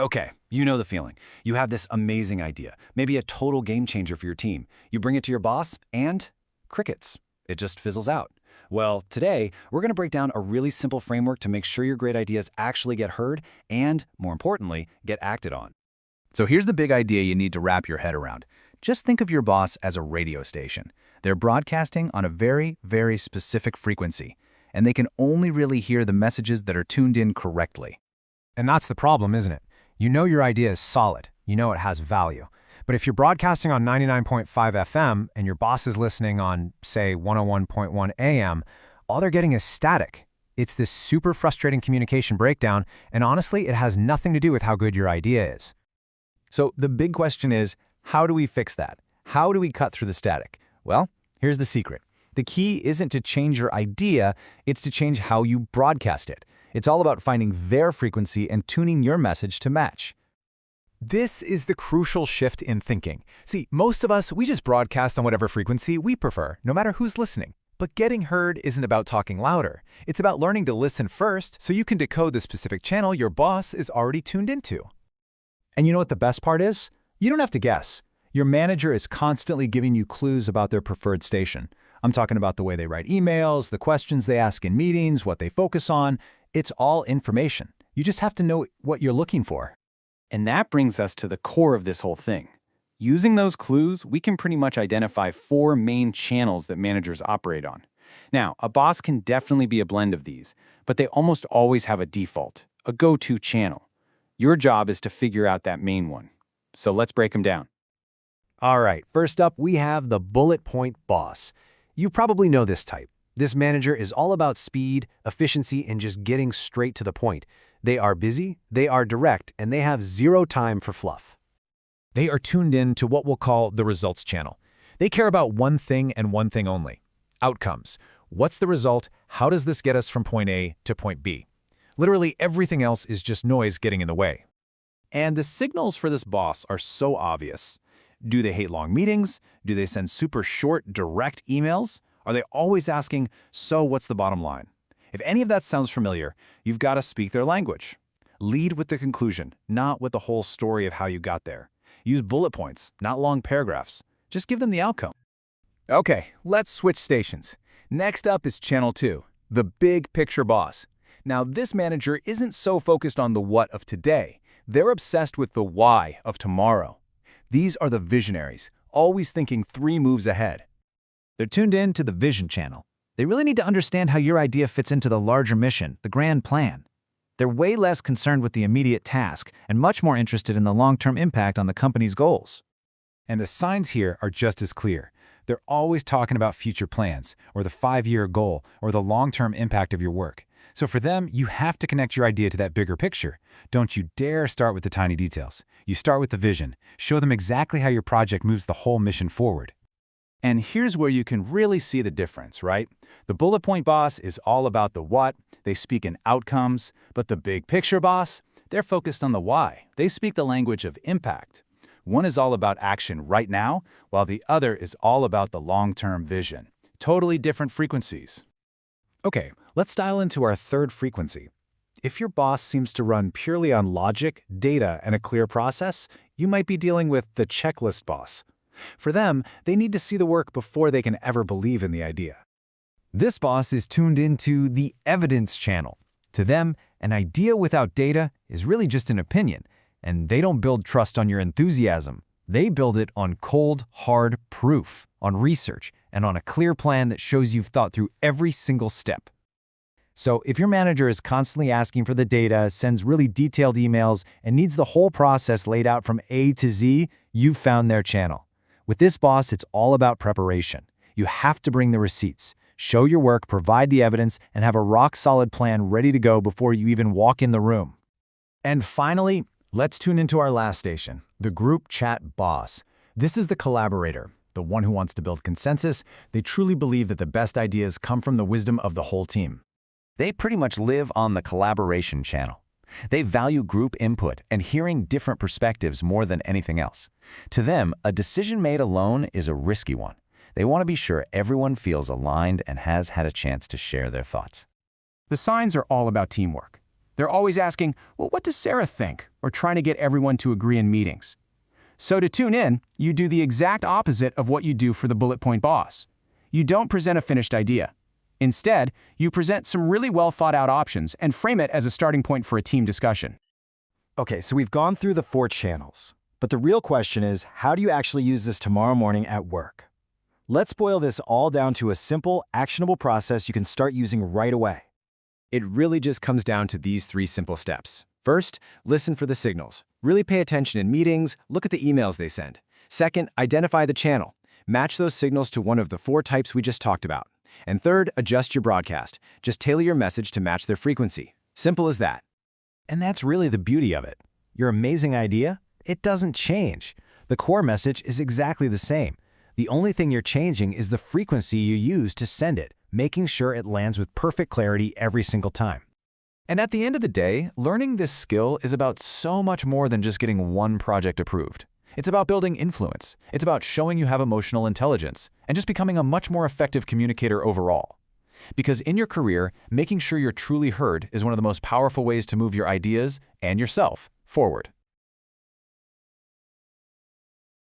Okay, you know the feeling. You have this amazing idea, maybe a total game changer for your team. You bring it to your boss, and crickets. It just fizzles out. Well, today, we're going to break down a really simple framework to make sure your great ideas actually get heard and, more importantly, get acted on. So here's the big idea you need to wrap your head around. Just think of your boss as a radio station. They're broadcasting on a very, very specific frequency, and they can only really hear the messages that are tuned in correctly. And that's the problem, isn't it? You know your idea is solid. You know it has value. But if you're broadcasting on 99.5 FM and your boss is listening on, say, 101.1 AM, all they're getting is static. It's this super frustrating communication breakdown, and honestly, it has nothing to do with how good your idea is. So the big question is, how do we fix that? How do we cut through the static? Well, here's the secret. The key isn't to change your idea, it's to change how you broadcast it. It's all about finding their frequency and tuning your message to match. This is the crucial shift in thinking. See, most of us, we just broadcast on whatever frequency we prefer, no matter who's listening. But getting heard isn't about talking louder. It's about learning to listen first so you can decode the specific channel your boss is already tuned into. And you know what the best part is? You don't have to guess. Your manager is constantly giving you clues about their preferred station. I'm talking about the way they write emails, the questions they ask in meetings, what they focus on. It's all information. You just have to know what you're looking for. And that brings us to the core of this whole thing. Using those clues, we can pretty much identify 4 main channels that managers operate on. Now, a boss can definitely be a blend of these, but they almost always have a default, a go-to channel. Your job is to figure out that main one. So let's break them down. All right, first up, we have the bullet point boss. You probably know this type. This manager is all about speed, efficiency, and just getting straight to the point. They are busy, they are direct, and they have zero time for fluff. They are tuned in to what we'll call the results channel. They care about one thing and one thing only: outcomes. What's the result? How does this get us from point A to point B? Literally everything else is just noise getting in the way. And the signals for this boss are so obvious. Do they hate long meetings? Do they send super short, direct emails? Are they always asking, so what's the bottom line? If any of that sounds familiar, you've got to speak their language. Lead with the conclusion, not with the whole story of how you got there. Use bullet points, not long paragraphs. Just give them the outcome. Okay, let's switch stations. Next up is Channel 2, the big picture boss. Now, this manager isn't so focused on the what of today. They're obsessed with the why of tomorrow. These are the visionaries, always thinking 3 moves ahead. They're tuned in to the vision channel. They really need to understand how your idea fits into the larger mission, the grand plan. They're way less concerned with the immediate task and much more interested in the long-term impact on the company's goals. And the signs here are just as clear. They're always talking about future plans, or the 5-year goal, or the long-term impact of your work. So for them, you have to connect your idea to that bigger picture. Don't you dare start with the tiny details. You start with the vision. Show them exactly how your project moves the whole mission forward. And here's where you can really see the difference, right? The bullet point boss is all about the what, they speak in outcomes, but the big picture boss, they're focused on the why. They speak the language of impact. One is all about action right now, while the other is all about the long-term vision. Totally different frequencies. Okay, let's dial into our third frequency. If your boss seems to run purely on logic, data, and a clear process, you might be dealing with the checklist boss. For them, they need to see the work before they can ever believe in the idea. This boss is tuned into the evidence channel. To them, an idea without data is really just an opinion, and they don't build trust on your enthusiasm. They build it on cold, hard proof, on research, and on a clear plan that shows you've thought through every single step. So if your manager is constantly asking for the data, sends really detailed emails, and needs the whole process laid out from A to Z, you've found their channel. With this boss, it's all about preparation. You have to bring the receipts, show your work, provide the evidence, and have a rock-solid plan ready to go before you even walk in the room. And finally, let's tune into our last station, the group chat boss. This is the collaborator, the one who wants to build consensus. They truly believe that the best ideas come from the wisdom of the whole team. They pretty much live on the collaboration channel. They value group input and hearing different perspectives more than anything else. To them, a decision made alone is a risky one. They want to be sure everyone feels aligned and has had a chance to share their thoughts. The signs are all about teamwork. They're always asking, well, what does Sarah think? or trying to get everyone to agree in meetings. So to tune in, you do the exact opposite of what you do for the bullet point boss. You don't present a finished idea. Instead, you present some really well thought out options and frame it as a starting point for a team discussion. Okay, so we've gone through the 4 channels. But the real question is, how do you actually use this tomorrow morning at work? Let's boil this all down to a simple, actionable process you can start using right away. It really just comes down to these 3 simple steps. First, listen for the signals. Really pay attention in meetings, look at the emails they send. Second, identify the channel. Match those signals to one of the 4 types we just talked about. And third, adjust your broadcast. Just tailor your message to match their frequency. Simple as that. And that's really the beauty of it. Your amazing idea? It doesn't change. The core message is exactly the same. The only thing you're changing is the frequency you use to send it, making sure it lands with perfect clarity every single time. And at the end of the day, learning this skill is about so much more than just getting one project approved. It's about building influence. It's about showing you have emotional intelligence and just becoming a much more effective communicator overall. Because in your career, making sure you're truly heard is one of the most powerful ways to move your ideas and yourself forward.